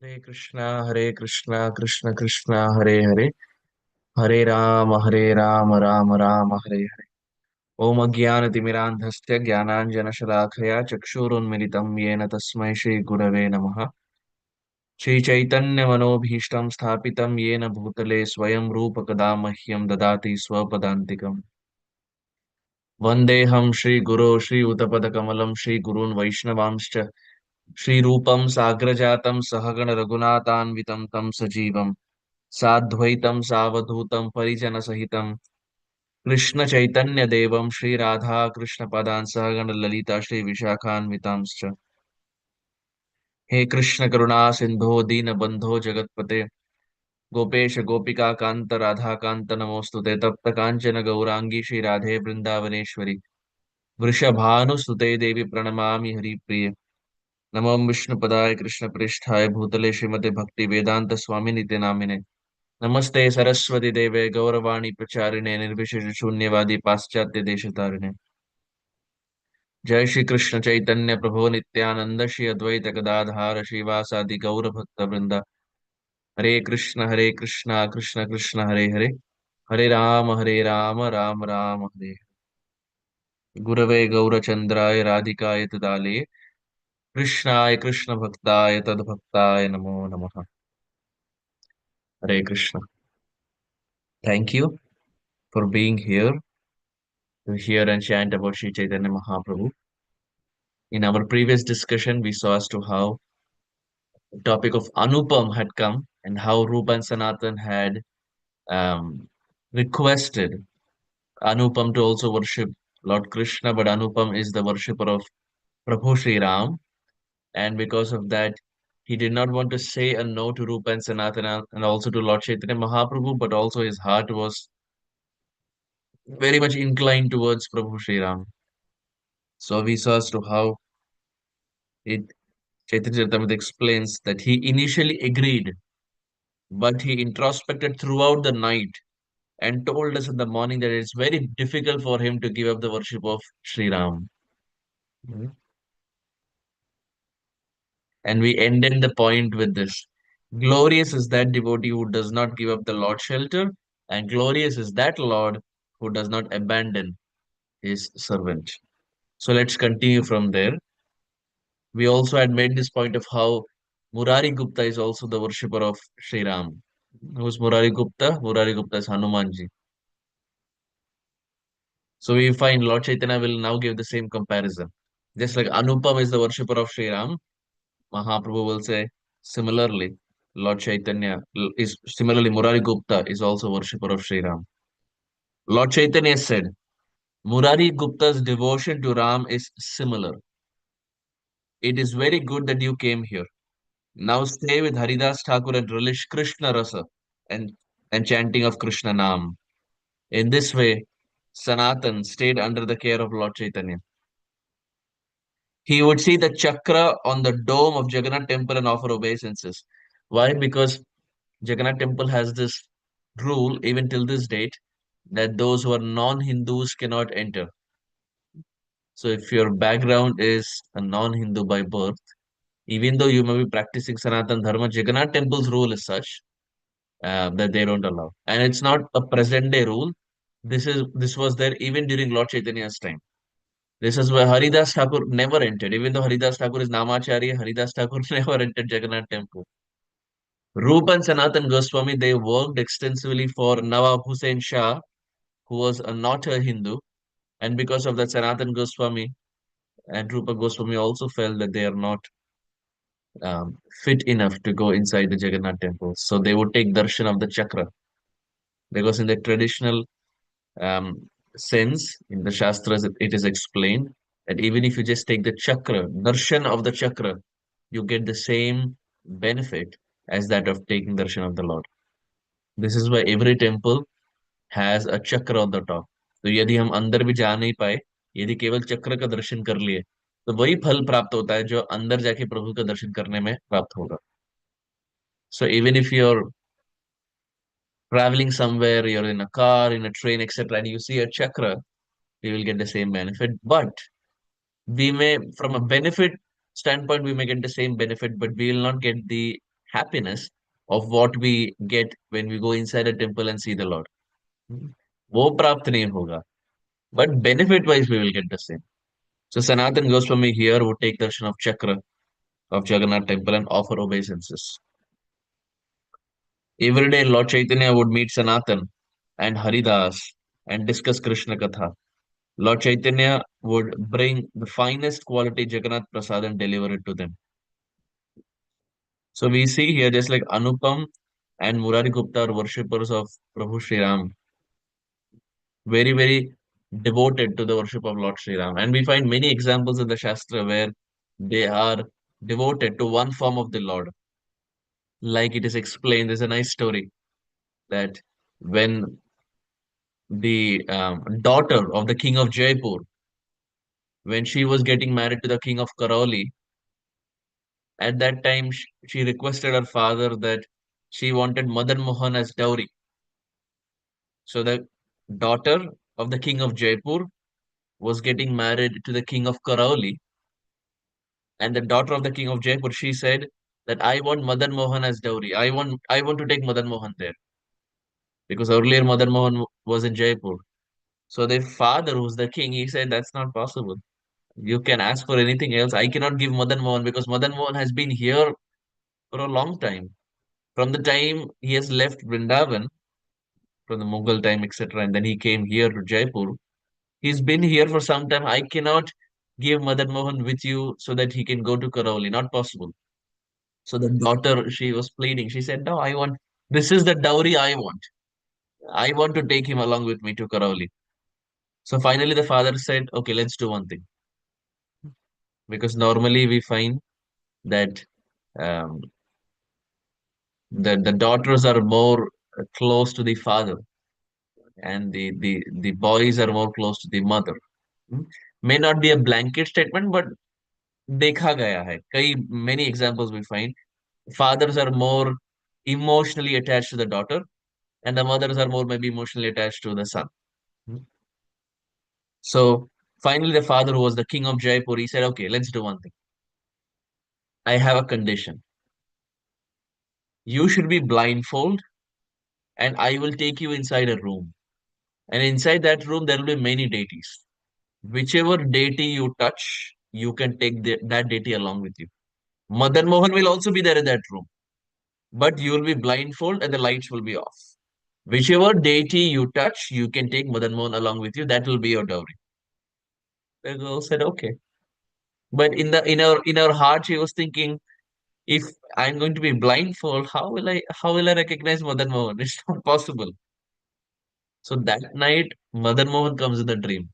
हरे कृष्णा कृष्ण कृष्ण हरे हरे हरे राम राम राम हरे हरे। ओम अज्ञानतिमिरान्धस्य ज्ञानाञ्जनशलाखया चक्षुरुन्मिलितं येन तस्मै श्रीगुरवे नमः। श्रीचैतन्यमनोभीष्टं स्थापितं येन भूतले स्वयं रूपकदा मह्यं ददाति स्वपदान्तिकम्। वन्देऽहं श्रीगुरो श्रीयुतपदकमलं श्रीगुरून् वैष्णवांश्च श्रीरूपं साग्रजातं सहगण रघुनाथान्वितं तं सजीवम् साद्वैतं सावधूतं परिजनसहितं कृष्ण चैतन्य देवं श्री राधा कृष्ण पदान् सहगण ललिता श्री विशाखान्वितांश्च। हे कृष्ण करुणा सिंधो दीन बंधो जगतपते गोपेश गोपिका कांत राधा कांत नमोस्तुते तप्त कांचन गौरांगी श्री राधे वृंदावनेश्वरी वृषभानुसुते देवी प्रणमामि हरिप्रिये। नमो विष्णुपदाय कृष्ण पृष्ठाय भूतले श्रीमते भक्ति वेदांत स्वामी नित्य नामिने नमस्ते सरस्वती देवे गौरवाणी प्रचारिणे निर्विशेष शून्यवादी पाश्चात्य देशतारिणे। जय श्री कृष्ण चैतन्य प्रभु नित्यानंद श्री अद्वैत गदाधार श्रीवासादि गौर भक्त वृंदा। हरे कृष्णा कृष्ण कृष्ण हरे हरे हरे राम राम राम हरे हरे। गुरवे गौरचंद्राय राधिकाय तदालये कृष्णाय कृष्ण भक्ताय तद्भक्ताय नमो नमः। हरे Krishna. Thank you for being here to hear and chant about Sri Chaitanya Mahaprabhu. In our previous discussion, we saw as to how the topic of Anupam had come and how Rupa and Sanatan had requested Anupam to also worship Lord Krishna, but Anupam is the worshipper of Prabhu Sri Ram, and because of that, he did not want to say a no to Rupa and Sanatana and also to Lord Chaitanya Mahaprabhu, but also his heart was very much inclined towards Prabhu Sri Ram. So we saw as to how it Chaitanya Charitamrita explains that he initially agreed, but he introspected throughout the night and told us in the morning that it's very difficult for him to give up the worship of Sri Ram. Mhm. And we ended the point with this. Glorious is that devotee who does not give up the Lord's shelter, and glorious is that Lord who does not abandon his servant. So let's continue from there. We also had made this point of how Murari Gupta is also the worshipper of Sri Ram. Who's Murari Gupta? Murari Gupta is Hanumanji. So we find Lord Chaitanya will now give the same comparison. Just like Anupam is the worshipper of Sri Ram, Mahaprabhu will say similarly, Lord Chaitanya is similarly Murari Gupta is also worshipper of Sri Ram. Lord Chaitanya said, Murari Gupta's devotion to Ram is similar. It is very good that you came here. Now stay with Haridas Thakur and relish Krishna Rasa and, and chanting of Krishna Nam. In this way, Sanatan stayed under the care of Lord Chaitanya. He would see the chakra on the dome of Jagannath temple and offer obeisances. Why? Because Jagannath temple has this rule even till this date that those who are non-Hindus cannot enter. So if your background is a non-Hindu by birth, even though you may be practicing Sanatan Dharma, Jagannath temple's rule is such that they don't allow. And it's not a present day rule. This was there even during Lord Chaitanya's time. This is why Haridas Thakur never entered. Even though Haridas Thakur is Namacharya, Haridas Thakur never entered Jagannath temple. Rupa and Sanatan Goswami, they worked extensively for Nawab Hussain Shah, who was not a Hindu. And because of that, Sanatan Goswami and Rupa Goswami also felt that they are not fit enough to go inside the Jagannath temple. So they would take darshan of the chakra. Because in the traditional um, sense, in the Shastras, it is explained that even if you just take the chakra, darshan of the chakra, you get the same benefit as that of taking darshan of the Lord. This is why every temple has a chakra on the top. तो यदि हम अंदर भी जा नहीं पाए, यदि केवल चक्र का दर्शन कर लिए, तो वही फल प्राप्त होता है जो अंदर जाके प्रभु का दर्शन करने में प्राप्त होगा. So even if you're traveling somewhere, you're in a car, in a train, etc., and you see a chakra, you will get the same benefit. But we may, from a benefit standpoint, we may get the same benefit, but we will not get the happiness of what we get when we go inside a temple and see the Lord. वो प्राप्त नहीं होगा. But benefit wise, we will get the same. So Sanatan Goswami here would take darshan of Chakra of Jagannath temple and offer obeisances. Every day, Lord Chaitanya would meet Sanatan and Haridas and discuss Krishna Katha. Lord Chaitanya would bring the finest quality Jagannath Prasad and deliver it to them. So we see here just like Anupam and Murari Gupta are worshippers of Prabhu Sri Ram, very, very devoted to the worship of Lord Sri Ram. And we find many examples in the Shastra where they are devoted to one form of the Lord. Like it is explained, there's a nice story that when the daughter of the king of Jaipur, when she was getting married to the king of Karauli, at that time she requested her father that she wanted Madan Mohan as dowry. So the daughter of the king of Jaipur was getting married to the king of Karauli, and the daughter of the king of Jaipur, she said that I want Madan Mohan as dowry. I want to take Madan Mohan there because earlier Madan Mohan was in Jaipur. So the father, who's the king, he said that's not possible. You can ask for anything else. I cannot give Madan Mohan because Madan Mohan has been here for a long time. From the time he has left Vrindavan, from the Mughal time, etc., and then he came here to Jaipur. He's been here for some time. I cannot give Madan Mohan with you so that he can go to Karauli. Not possible. So the daughter, she was pleading. She said, no, this is the dowry I want. I want to take him along with me to Karauli. So finally the father said, okay, let's do one thing. Because normally we find that um, the daughters are more close to the father and the boys are more close to the mother. Hmm? May not be a blanket statement, but देखा गया है. Many examples we find. Fathers are more emotionally attached to the daughter, and the mothers are more maybe emotionally attached to the son. Hmm. So finally, the father, who was the king of Jaipur, he said, okay, let's do one thing. I have a condition. You should be blindfold, and I will take you inside a room. And inside that room, there will be many deities. Whichever deity you touch, you can take that deity along with you. Madan Mohan will also be there in that room, but you will be blindfold and the lights will be off. Whichever deity you touch, you can take Madan Mohan along with you. That will be your dowry. The girl said, okay. But in her heart, she was thinking, if I'm going to be blindfold, how will I recognize Madan Mohan? It's not possible. So that night, Madan Mohan comes in the dream.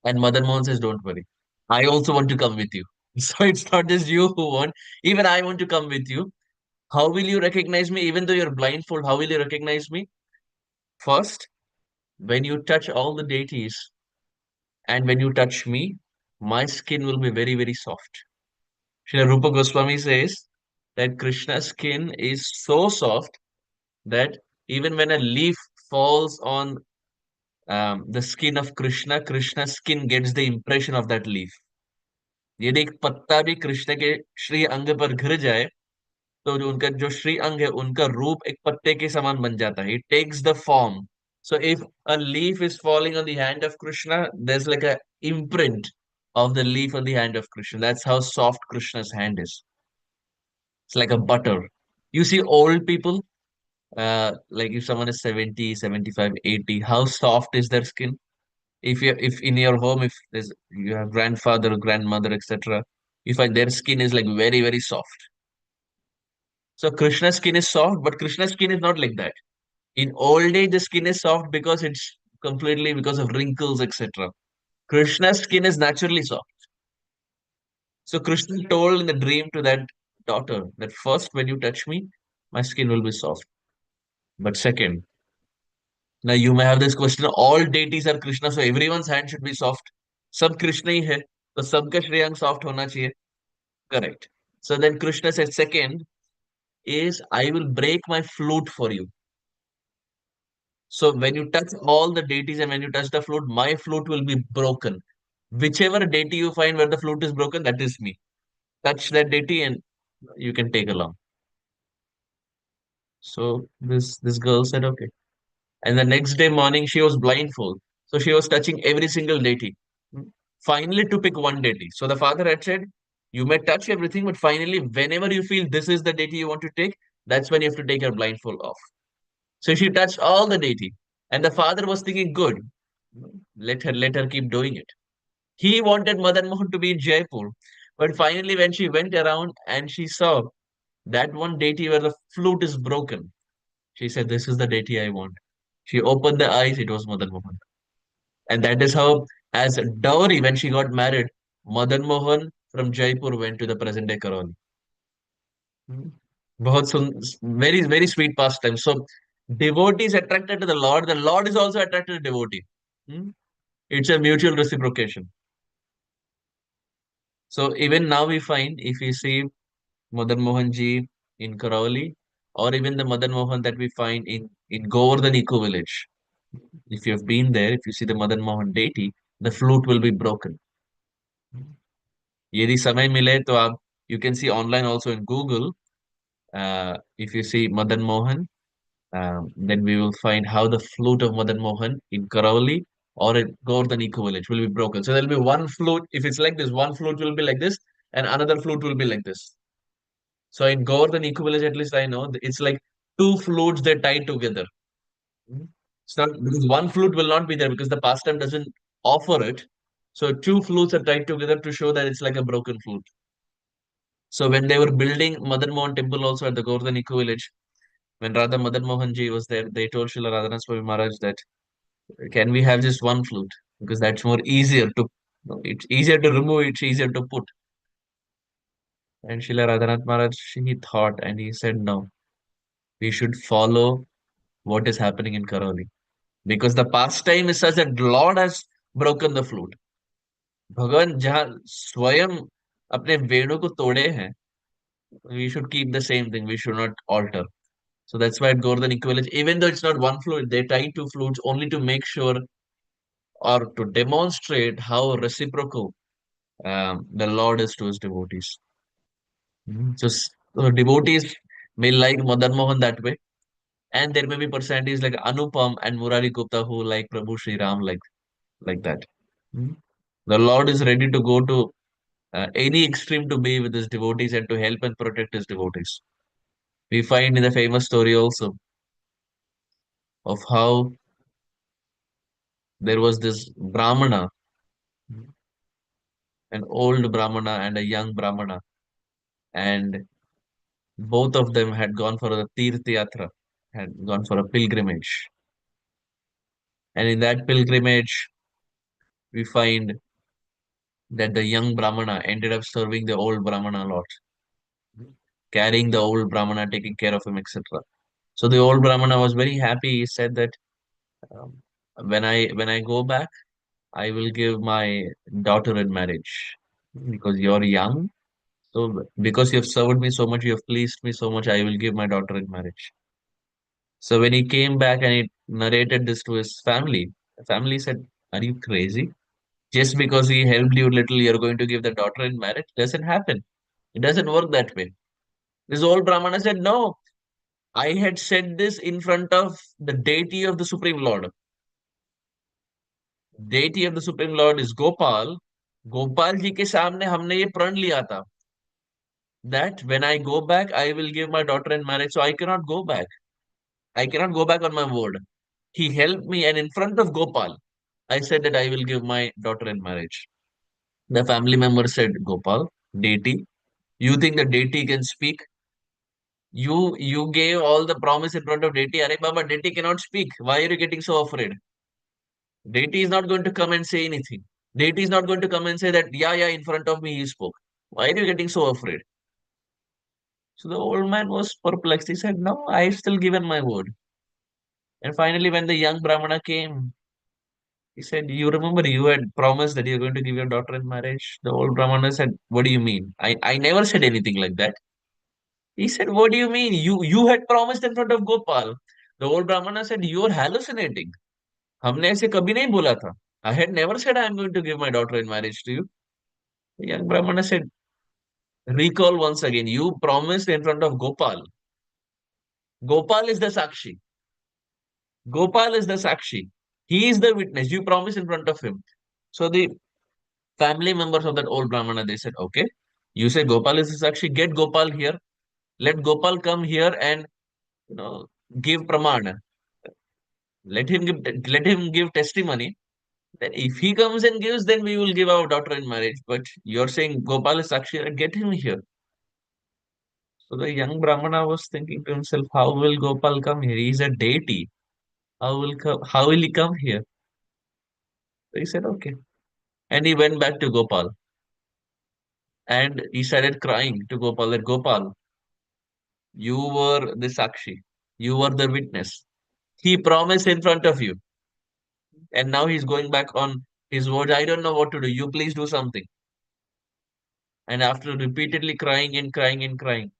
And Madan Mohan says, don't worry. I also want to come with you. So it's not just you who want, even I want to come with you. How will you recognize me? Even though you're blindfold, how will you recognize me? First, when you touch all the deities and when you touch me, my skin will be very, very soft. Srila Rupa Goswami says that Krishna's skin is so soft that even when a leaf falls on the skin of Krishna, Krishna's skin gets the impression of that leaf. यदि एक पत्ता भी कृष्ण के श्री अंग पर घिर जाए तो जो उनका जो श्री अंग है उनका रूप एक पत्ते के समान बन जाता है. It takes the form. So if a leaf is falling on the hand of Krishna, there's like a imprint of the leaf on the hand of Krishna. That's how soft Krishna's hand is. It's like a butter. You see old people, like if someone is 70, 75, 80, how soft is their skin? If in your home, if there's you have grandfather, grandmother, etc., you find their skin is like very, very soft. So Krishna's skin is soft, but Krishna's skin is not like that. In old age, the skin is soft because it's completely because of wrinkles, etc. Krishna's skin is naturally soft. So Krishna told in the dream to that daughter that first, when you touch me, my skin will be soft. But second, now you may have this question: all deities are Krishna, so everyone's hand should be soft. सब कृष्ण ही है, तो सबका श्रेयांग soft होना चाहिए. Correct. So then Krishna said, second is I will break my flute for you. So when you touch all the deities and when you touch the flute, my flute will be broken. Whichever deity you find where the flute is broken, that is me. Touch that deity and you can take along. So this girl said, okay. And the next day morning, she was blindfold. So she was touching every single deity. Hmm. Finally, to pick one deity. So the father had said, you may touch everything, but finally, whenever you feel this is the deity you want to take, that's when you have to take your blindfold off. So she touched all the deity. And the father was thinking, good, let her keep doing it. He wanted Madan Mohan to be in Jaipur. But finally, when she went around and she saw that one deity where the flute is broken, she said, this is the deity I want. She opened the eyes, it was Madan Mohan. And that is how, as a dowry, when she got married, Madan Mohan from Jaipur went to the present day Karoli. Hmm. बहुत सुन very very sweet pastime. So devotees attracted to the Lord is also attracted to devotee. Hmm. It's a mutual reciprocation. So even now we find if we see Madan Mohan ji in Karauli, or even the Madan Mohan that we find in Govardhan Eco Village. If you have been there, if you see the Madan Mohan deity, the flute will be broken. यदि समय मिले तो आप you can see online also in Google. If you see Madan Mohan, then we will find how the flute of Madan Mohan in Karauli or in Govardhan Eco Village will be broken. So there will be one flute. If it's like this, one flute will be like this, and another flute will be like this. So in Govardhan Eco Village, at least I know it's like two flutes they tied together. Mhm. It's not because one flute will not be there because the pastime doesn't offer it. So two flutes are tied together to show that it's like a broken flute. So when they were building Madan Mohan temple also at the Govardhan Eco Village, when Radha Madan Mohan ji was there, they told Srila Radhanath Swami Maharaj that can we have just one flute because that's more easier to it's easier to remove, it's easier to put. And Srila Radhanath Maharaj he thought and he said no, we should follow what is happening in Karoli because the pastime is such that Lord has broken the flute. भगवान जहाँ स्वयं अपने वेणु को तोड़े हैं, we should keep the same thing. We should not alter. So that's why at Govardhan Equivalence, even though it's not one flute, they tie two flutes only to make sure or to demonstrate how reciprocal the Lord is to his devotees. Mhm. So devotees may like Madan Mohan that way, and there may be personalities like Anupam and Murari Gupta who like Prabhu Sri Ram like that. Mhm. The Lord is ready to go to any extreme to be with his devotees and to help and protect his devotees. We find in the famous story also of how there was this Brahmana, an old Brahmana and a young Brahmana, and both of them had gone for a Tirth Yatra, had gone for a pilgrimage. And in that pilgrimage, we find that the young Brahmana ended up serving the old Brahmana a lot, carrying the old Brahmana, taking care of him, etc. So the old Brahmana was very happy. He said that um, when I go back, I will give my daughter in marriage because you're young. So because you have served me so much, you have pleased me so much, I will give my daughter in marriage. So when he came back and he narrated this to his family, the family said, are you crazy? Just because he helped you little, you're going to give the daughter in marriage? Doesn't happen. It doesn't work that way. This old Brahmana said, no, I had said this in front of the deity of the Supreme Lord. Deity of the Supreme Lord is Gopal. Gopal ji के सामने हमने ये प्रण लिया था that when I go back, I will give my daughter in marriage. So I cannot go back. I cannot go back on my word. He helped me, and in front of Gopal, I said that I will give my daughter in marriage. The family member said, Gopal, deity, you think the deity can speak? You gave all the promise in front of deity. Are Baba, deity cannot speak. Why are you getting so afraid? Deity is not going to come and say anything. Deity is not going to come and say that, yeah, yeah, in front of me he spoke. Why are you getting so afraid? So the old man was perplexed. He said, no, I've still given my word. And finally, when the young Brahmana came, he said, you remember you had promised that you're going to give your daughter in marriage? The old Brahmana said, what do you mean? I never said anything like that. He said, what do you mean? You had promised in front of Gopal. The old Brahmana said, you're hallucinating. हमने ऐसे कभी नहीं बोला था. I had never said I'm going to give my daughter in marriage to you. The young Brahmana said, recall once again, you promised in front of Gopal Gopal is the Sakshi. Gopal is the Sakshi. He is the witness. You promise in front of him. So the family members of that old Brahmana, they said, okay, you say Gopal is the Sakshi, get Gopal here. Let Gopal come here and you know give pramana. Let him give testimony. Then if he comes and gives, then we will give our daughter in marriage. But you're saying Gopal is Sakshi, and get him here. So the young Brahmana was thinking to himself, how will Gopal come here? He is a deity. How will he come here? So he said, okay. And he went back to Gopal and he started crying to Gopal that Gopal, you were the Sakshi. You were the witness. He promised in front of you. And now he's going back on his words. I don't know what to do. You please do something. And after repeatedly crying and crying and crying,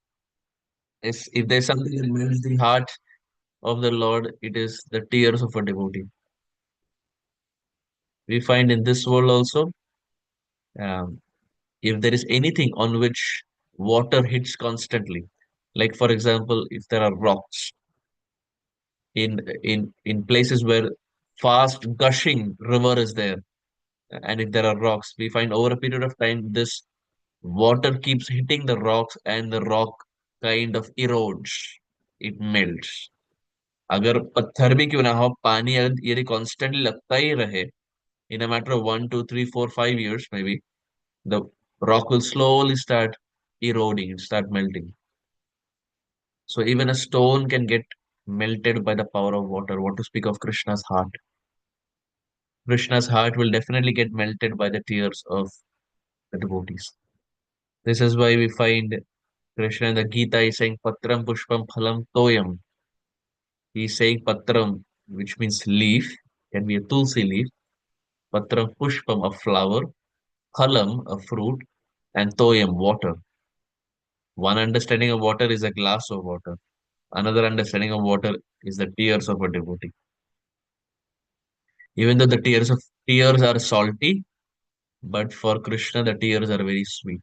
if there's something that melts the heart of the Lord, it is the tears of a devotee. We find in this world also, um, if there is anything on which water hits constantly, like for example, if there are rocks in places where fast gushing river is there, and if there are rocks, we find over a period of time this water keeps hitting the rocks and the rock kind of erodes, it melts. अगर पत्थर भी क्यों ना हो पानी अगर यदि constantly लगता ही रहे in a matter of 1, 2, 3, 4, 5 years maybe the rock will slowly start eroding, start melting. So even a stone can get melted by the power of water. What to speak of Krishna's heart? Krishna's heart will definitely get melted by the tears of the devotees. This is why we find Krishna in the Gita is saying Patram Pushpam Phalam Toyam. He's saying Patram, which means leaf, can be a tulsi leaf. Patram Pushpam, a flower. Phalam, a fruit. And Toyam, water. One understanding of water is a glass of water. Another understanding of water is the tears of a devotee. Even though the tears are salty, but for Krishna the tears are very sweet.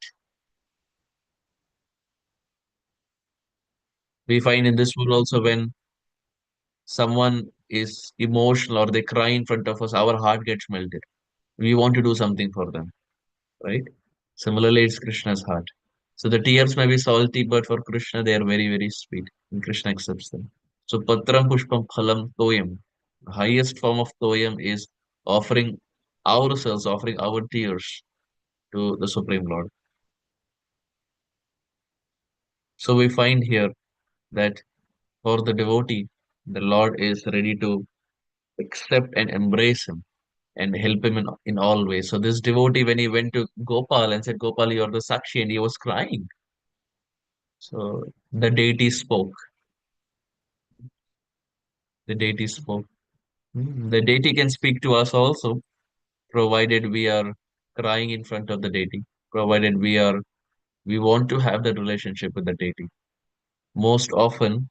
We find in this world also when someone is emotional or they cry in front of us, our heart gets melted. We want to do something for them, right? Similarly, it's Krishna's heart. So the tears may be salty, but for Krishna they are very, very sweet, and Krishna accepts them. So Patram Pushpam Phalam Toyam. The highest form of Toyam is offering ourselves, offering our tears to the Supreme Lord. So we find here that for the devotee, the Lord is ready to accept and embrace him and help him in all ways. So this devotee, when he went to Gopal and said, Gopal, you are the Sakshi, and he was crying. So the deity spoke. The deity spoke. The deity can speak to us also, provided we are crying in front of the deity, provided we want to have that relationship with the deity. Most often,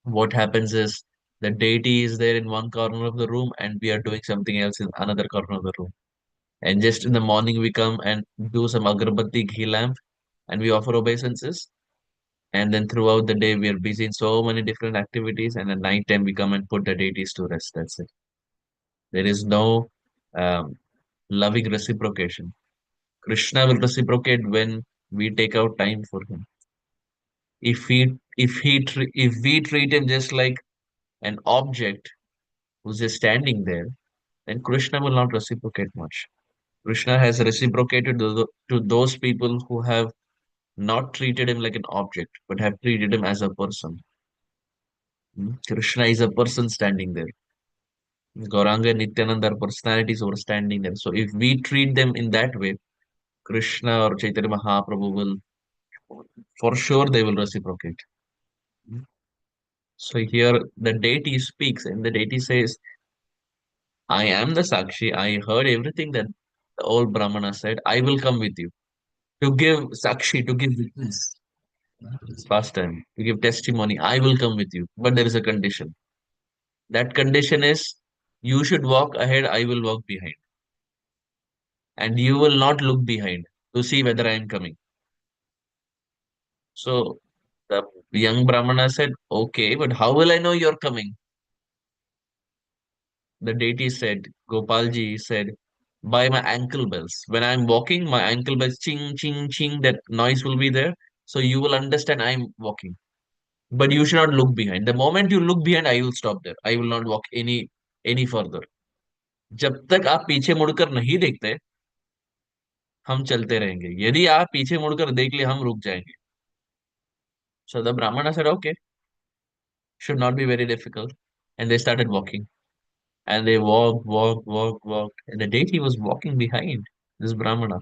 what happens is the deity is there in one corner of the room and we are doing something else in another corner of the room. And just in the morning, we come and do some agarbatti ghee lamp and we offer obeisances. And then throughout the day, we are busy in so many different activities. And at night time, we come and put the deities to rest. That's it. There is no um, loving reciprocation. Krishna will reciprocate when we take out time for him. If we treat him just like an object who's just standing there, then Krishna will not reciprocate much. Krishna has reciprocated to those people who have not treated him like an object, but have treated him as a person. Krishna is a person standing there. Gauranga and Nityananda are personalities who are standing there. So if we treat them in that way, Krishna or Chaitanya Mahaprabhu will, for sure, they will reciprocate. So here the deity speaks and the deity says, I am the Sakshi. I heard everything that the old Brahmana said. I will come with you to give Sakshi, to give witness. It's past time. To give testimony. I will come with you. But there is a condition. That condition is you should walk ahead, I will walk behind. And you will not look behind to see whether I am coming. So The young Brahmana said, okay, but how will I know you're coming? The deity said, Gopalji said, by my ankle bells. When I'm walking, my ankle bells ching, ching, ching, that noise will be there. So you will understand I'm walking. But you should not look behind. The moment you look behind, I will stop there. I will not walk any further. जब तक आप पीछे मुड़कर नहीं देखते, हम चलते रहेंगे. यदि आप पीछे मुड़कर देख लिए, हम रुक जाएंगे. So the Brahmana said, okay, should not be very difficult. And they started walking. And they walked. And the deity was walking behind this Brahmana.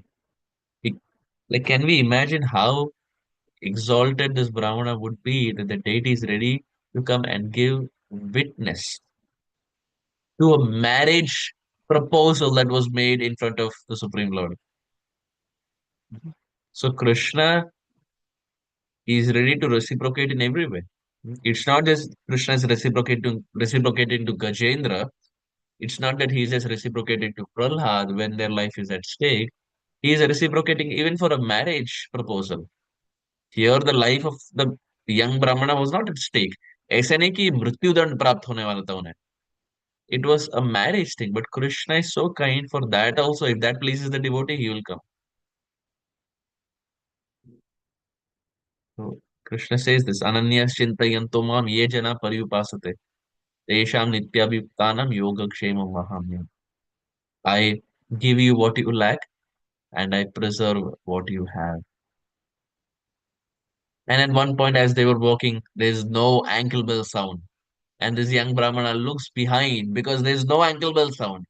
He, like, can we imagine how exalted this Brahmana would be that the deity is ready to come and give witness to a marriage proposal that was made in front of the Supreme Lord? So Krishna is ready to reciprocate in every way. It's not just Krishna is reciprocating to Gajendra. It's not that he is just reciprocating to Prahlad when their life is at stake. He is reciprocating even for a marriage proposal. Here, the life of the young Brahmana was not at stake. ऐसे नहीं कि मृत्युदंड प्राप्त होने वाला था उन्हें. It was a marriage thing, but Krishna is so kind for that also. If that pleases the devotee, he will come. So Krishna says this, Ananya Chintayanto Mam Ye Jana Paryupasate. Tesham Nityabhuktanam Yogakshemam Mahamyam. I give you what you lack and I preserve what you have. And at one point, as they were walking, there's no ankle bell sound. And this young Brahmana looks behind because there's no ankle bell sound.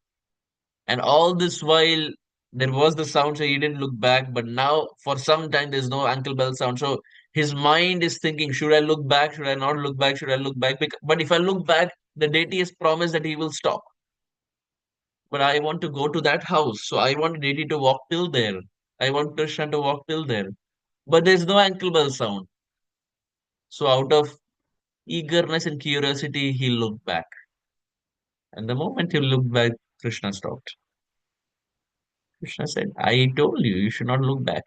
And all this while, there was the sound, so he didn't look back. But now, for some time, there's no ankle bell sound. So his mind is thinking, should I look back? Should I not look back? Should I look back? But if I look back, the deity has promised that he will stop. But I want to go to that house. So I want deity to walk till there. I want Krishna to walk till there. But there's no ankle bell sound. So out of eagerness and curiosity, he looked back. And the moment he looked back, Krishna stopped. Krishna said, I told you, you should not look back.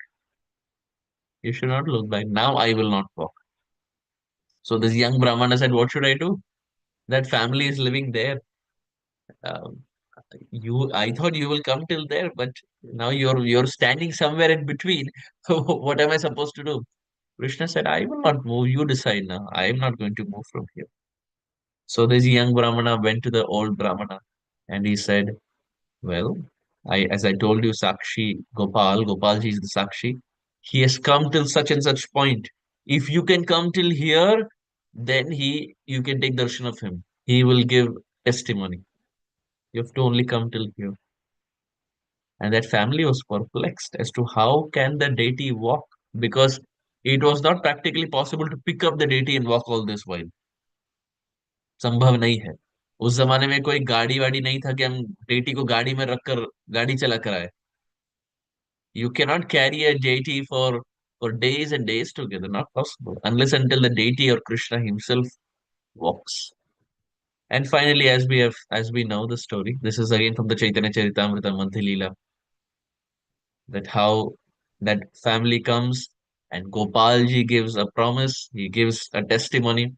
You should not look back. Now I will not walk. So this young Brahmana said, what should I do? That family is living there. Um, I thought you will come till there, but now you're standing somewhere in between. So what am I supposed to do? Krishna said, I will not move. You decide now. I am not going to move from here. So this young Brahmana went to the old Brahmana and he said, well, as I told you, Sakshi, Gopalji is the Sakshi. He has come till such and such point. If you can come till here, then you can take darshan of him. He will give testimony. You have to only come till here. And that family was perplexed as to how can the deity walk because it was not practically possible to pick up the deity and walk all this while. संभव नहीं है. उस जमाने में कोई गाड़ी वाड़ी नहीं था कि हम डेटी को गाड़ी में रखकर गाड़ी चला कर आए. You cannot carry a deity for days and days together. Not possible unless until the deity or Krishna himself walks. And finally, as we know the story, this is again from the Chaitanya Charitamrita Madhya Lila, that how that family comes and Gopalji gives a promise, he gives a testimony,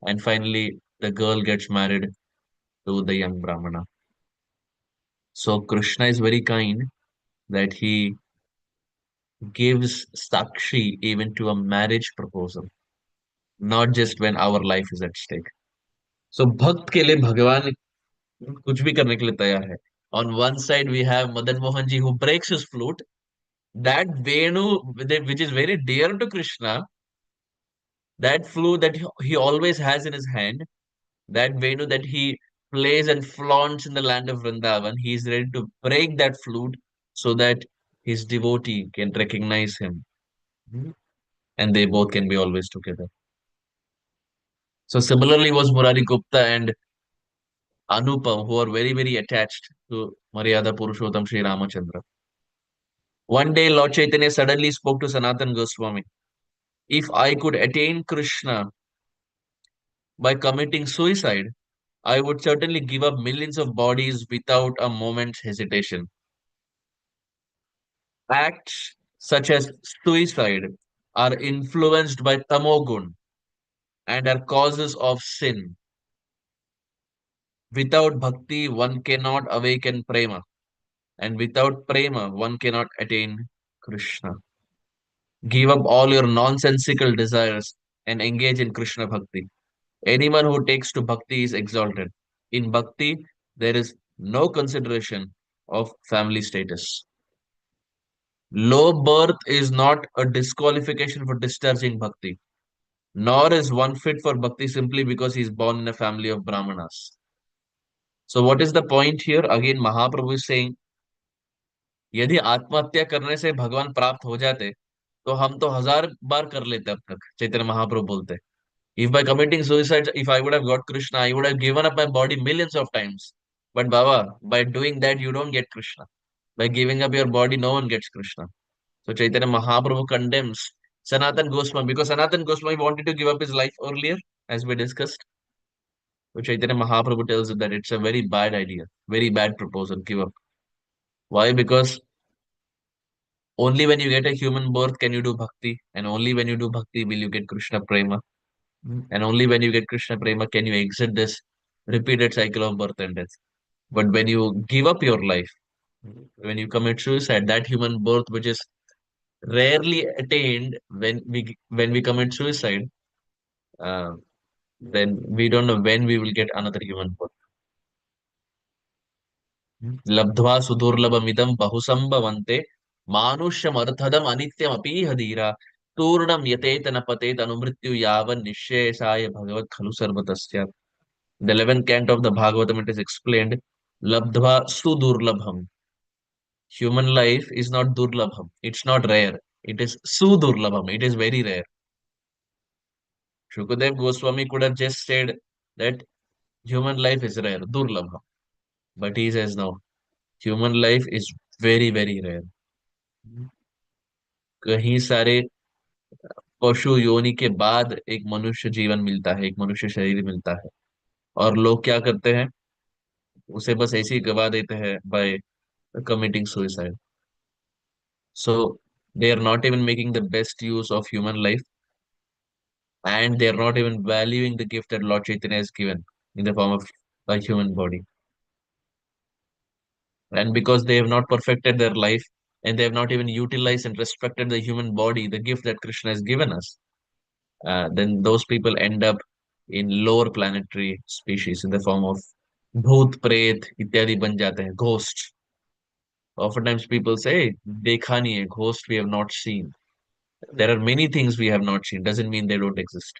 and finally the girl gets married to the young Brahmana. So Krishna is very kind that he gives Sakshi even to a marriage proposal, not just when our life is at stake. So भक्त के लिए भगवान कुछ भी करने के लिए तैयार है. On one side we have Madan Mohan ji who breaks his flute. That Venu, which is very dear to Krishna, that flute that he always has in his hand, that Venu that he plays and flaunts in the land of Vrindavan, he is ready to break that flute so that his devotee can recognize him. Mhm. And they both can be always together. So similarly was Murari Gupta and Anupam, who are very, very attached to Maryada Purushottam Sri Ramachandra. One day, Lord Chaitanya suddenly spoke to Sanatan Goswami. If I could attain Krishna by committing suicide, I would certainly give up millions of bodies without a moment's hesitation. Acts such as suicide are influenced by tamogun and are causes of sin. Without bhakti, one cannot awaken prema, and without prema, one cannot attain Krishna. Give up all your nonsensical desires and engage in Krishna bhakti. Anyone who takes to bhakti is exalted. In bhakti, there is no consideration of family status. Low birth is not a disqualification for discharging bhakti, nor is one fit for bhakti simply because he is born in a family of Brahmanas. So, what is the point here? Again, Mahaprabhu is saying, यदि आत्महत्या करने से भगवान प्राप्त हो जाते तो हम तो हजार बार कर लेते अब तक, चैतन्य महाप्रभु बोलते. If by committing suicide, if I would have got Krishna, I would have given up my body millions of times. But Baba, by doing that, you don't get Krishna. By giving up your body, no one gets Krishna. So Chaitanya Mahaprabhu condemns Sanatan Goswami because Sanatan Goswami wanted to give up his life earlier, as we discussed. So Chaitanya Mahaprabhu tells you that it's a very bad idea, very bad proposal. Give up. Why? Because only when you get a human birth can you do bhakti, and only when you do bhakti will you get Krishna prema. And only when you get Krishna prema can you exit this repeated cycle of birth and death. But when you give up your life, when you commit suicide, that human birth which is rarely attained when we commit suicide, uh, then we don't know when we will get another human birth. लब्ध्वा सुदुर्लभमिदं बहुसंभवन्ते मानुष्यमर्थदम अनित्यमपीह धीरा तूर्णम यतेत न पतेत अनुमृत्यु यावन निश्शेषाय भगवत खलु सर्वतस्या. The 11th canto of the Bhagavatam, it is explained, Labdhva Sudurlabham. Human life is not Durlabham. It's not rare. It is Sudurlabham. It is very rare. Shukadev Goswami could have just said that human life is rare, Durlabham. But he says no. Human life is very, very rare. कहीं सारे पशु योनि के बाद एक मनुष्य जीवन मिलता है, एक मनुष्य शरीर मिलता है. और लोग क्या करते हैं, उसे बस ऐसे ही गवा देते हैं by committing suicide. So they are not even making the best use of human life, and they are not even valuing the gift that Lord Chaitanya has given in the form of a human body. And because they have not perfected their life and they have not even utilized and respected the human body, the gift that Krishna has given us, then those people end up in lower planetary species in the form of bhoot, pret, ityadi ban jate hain, ghosts. Oftentimes people say, देखा नहीं है, ghost we have not seen. There are many things we have not seen. Doesn't mean they don't exist.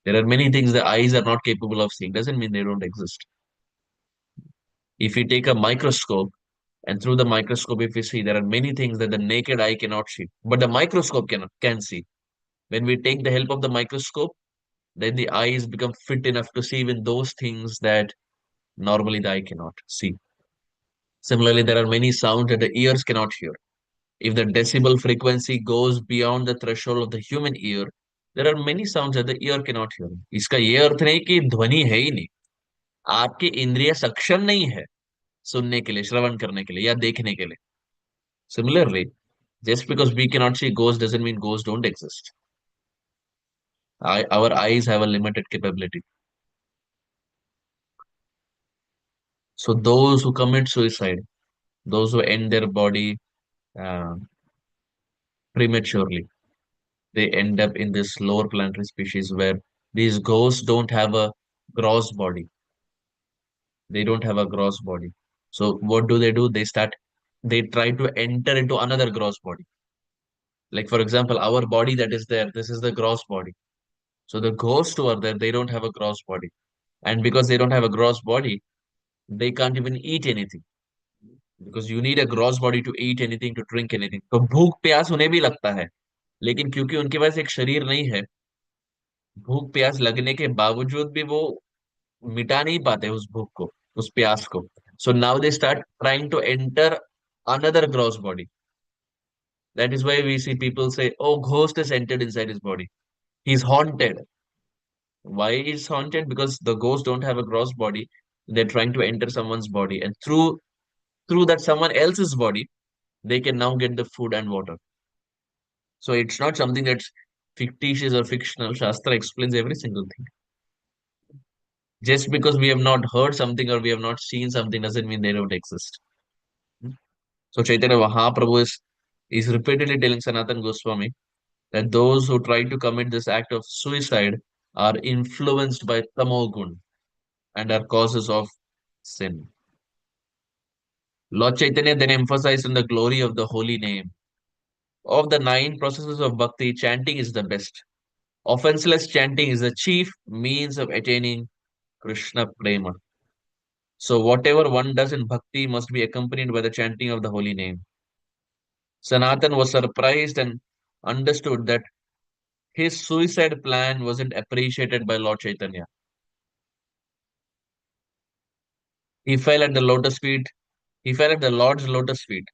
There are many things the eyes are not capable of seeing. Doesn't mean they don't exist. If you take a microscope and through the microscope, if we see, there are many things that the naked eye cannot see, but the microscope can see. When we take the help of the microscope, then the eyes become fit enough to see even those things that normally the eye cannot see. Similarly, there are many sounds that the ears cannot hear. If the decibel frequency goes beyond the threshold of the human ear, there are many sounds that the ear cannot hear. इसका ये अर्थ नहीं कि ध्वनि है ही नहीं. आपकी इंद्रिय सक्षम नहीं है सुनने के लिए, श्रवण करने के लिए या देखने के लिए. Similarly, just because we cannot see ghosts doesn't mean ghosts don't exist. Our eyes have a limited capability. So those who commit suicide, those who end their body uh, prematurely, they end up in this lower planetary species where these ghosts don't have a gross body. They don't have a gross body. So what do? They try to enter into another gross body. Like for example, our body that is there, this is the gross body. So the ghosts who are there, they don't have a gross body. And because they don't have a gross body, they can't even eat anything. Because you need a gross body to eat anything, to drink anything. तो भूख प्यास उन्हें भी लगता है, लेकिन क्योंकि उनके पास एक शरीर नहीं है, भूख प्यास लगने के बावजूद भी वो मिटा नहीं पाते उस भूख को, उस प्यास को. So now they start trying to enter another gross body. That is why we see people say, "Oh, ghost has entered inside his body. He's haunted." Why is haunted? Because the ghosts don't have a gross body. They're trying to enter someone's body, and through that someone else's body, they can now get the food and water. So it's not something that's fictitious or fictional. Shastra explains every single thing. Just because we have not heard something or we have not seen something doesn't mean they don't exist. So Chaitanya Mahaprabhu is repeatedly telling Sanatan Goswami that those who try to commit this act of suicide are influenced by tamogun and are causes of sin. Lord Chaitanya then emphasized on the glory of the holy name. Of the nine processes of bhakti, chanting is the best. Offenseless chanting is the chief means of attaining Krishna prema. So whatever one does in bhakti must be accompanied by the chanting of the holy name. Sanatan was surprised and understood that his suicide plan wasn't appreciated by Lord Chaitanya. He fell at the lotus feet. He fell at the Lord's lotus feet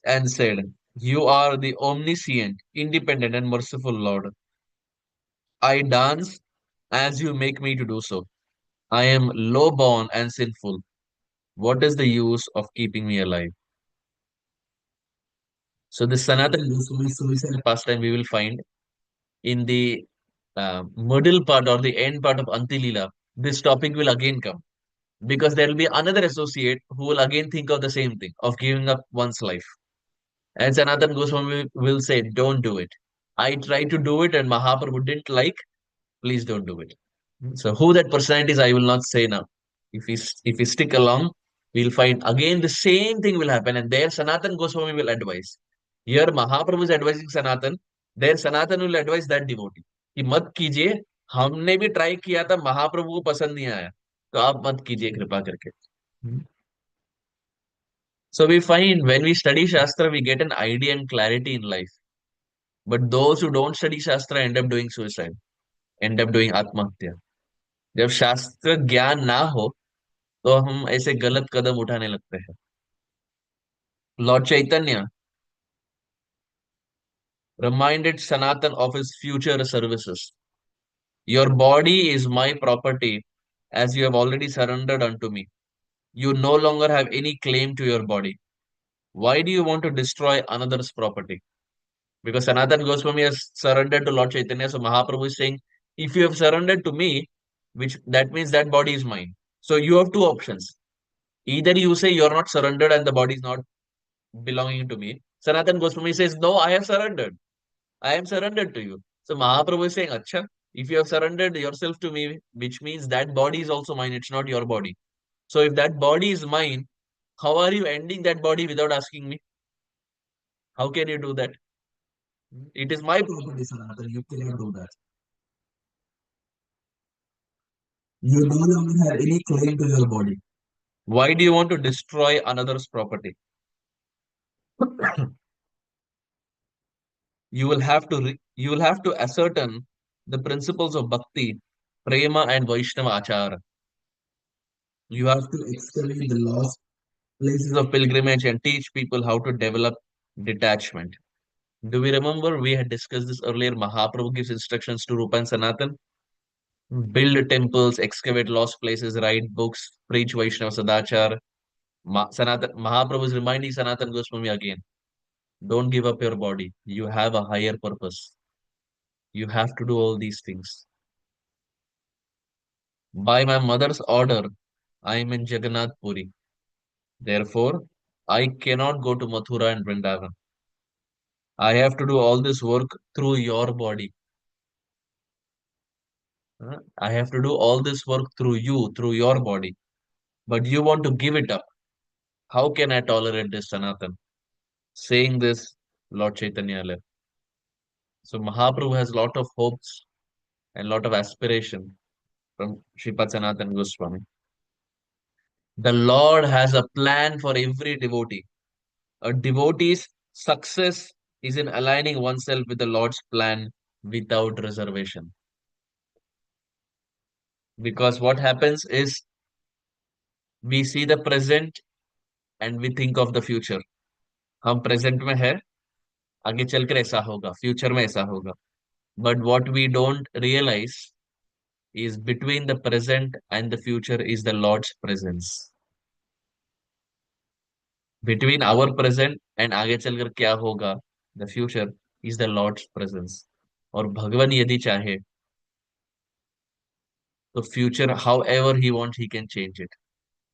and said, "You are the omniscient, independent, and merciful Lord. I dance as you make me to do so. I am low born and sinful. What is the use of keeping me alive?" So the Sanatana Goswami suicide pastime we will find in the middle part or the end part of Antilila. This topic will again come because there will be another associate who will again think of the same thing of giving up one's life. And Sanatan Goswami will say, "Don't do it. I tried to do it and Mahaprabhu didn't like. Please don't do it." So who that personality is, I will not say now. If we stick along, we'll find again the same thing will happen, and there Sanatan Goswami will advise. Here Mahaprabhu is advising Sanatan. There Sanatan will advise that devotee कि मत कीजिए. हमने भी try किया था, महाप्रभु को पसंद नहीं आया, तो आप मत कीजिए कृपा करके. So we find when we study Shastra, we get an idea and clarity in life. But those who don't study Shastra end up doing suicide, end up doing Atmahatya. जब शास्त्र ज्ञान ना हो तो हम ऐसे गलत कदम उठाने लगते हैं. Lord Chaitanya reminded Sanatan of his future services. Your body is my property, as you have already surrendered unto me. You no longer have any claim to your body. Why do you want to destroy another's property? Because Sanatan Goswami has surrendered to Lord Chaitanya, so Mahaprabhu is saying, if you have surrendered to me, which that means that body is mine. So you have two options. Either you say you're not surrendered and the body is not belonging to me. Sanatan Goswami says, no, I have surrendered. I am surrendered to you. So Mahaprabhu is saying, Acha, if you have surrendered yourself to me, which means that body is also mine, it's not your body. So if that body is mine, how are you ending that body without asking me? How can you do that? It is my property, Sanatan. You cannot do that. You no longer have any claim to your body. Why do you want to destroy another's property? You will have to ascertain the principles of bhakti, prema, and Vaishnava achara. You have to explain the lost places of pilgrimage and teach people how to develop detachment. Do we remember we had discussed this earlier? Mahaprabhu gives instructions to Rupa and Sanatan: build temples, excavate lost places, write books, preach Vaishnava Sadachar. Mahaprabhu is reminding Sanatan Goswami again: don't give up your body. You have a higher purpose. You have to do all these things. By my mother's order, I am in Jagannath Puri. Therefore, I cannot go to Mathura and Vrindavan. I have to do all this work through your body. I have to do all this work through you, through your body. But you want to give it up. How can I tolerate this, Sanatan? Saying this, Lord Chaitanya left. So Mahaprabhu has lot of hopes and lot of aspiration from Sripad Sanatan Goswami. The Lord has a plan for every devotee. A devotee's success is in aligning oneself with the Lord's plan without reservation. Because what happens is we see the present and we think of the future. हम present में है, आगे चलकर ऐसा होगा, future में ऐसा होगा. But what we don't realize is between the present and the future is the Lord's presence. Between our present and आगे चलकर क्या होगा, The future is the Lord's presence. और भगवान यदि चाहे तो future however he wants he can change it.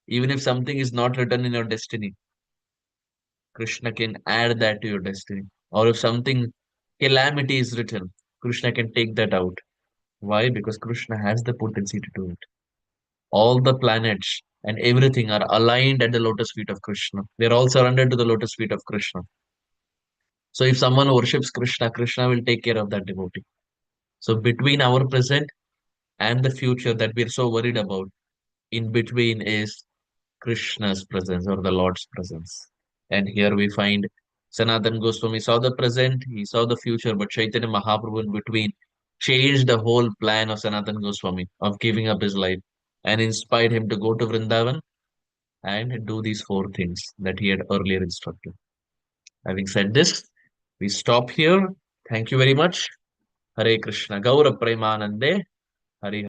Even if something is not written in your destiny, Krishna can add that to your destiny. Or if something calamity is written, Krishna can take that out. Why? Because Krishna has the potency to do it. All the planets and everything are aligned at the lotus feet of Krishna. They're all surrendered to the lotus feet of Krishna. So if someone worships Krishna, Krishna will take care of that devotee. So between our present and the future that we're so worried about, in between is Krishna's presence or the Lord's presence. And here we find Sanatan Goswami saw the present, he saw the future, but Chaitanya Mahaprabhu in between changed the whole plan of Sanatan Goswami of giving up his life and inspired him to go to Vrindavan and do these four things that he had earlier instructed. Having said this, we stop here. Thank you very much. Hare Krishna. Gaura Premanande. Hare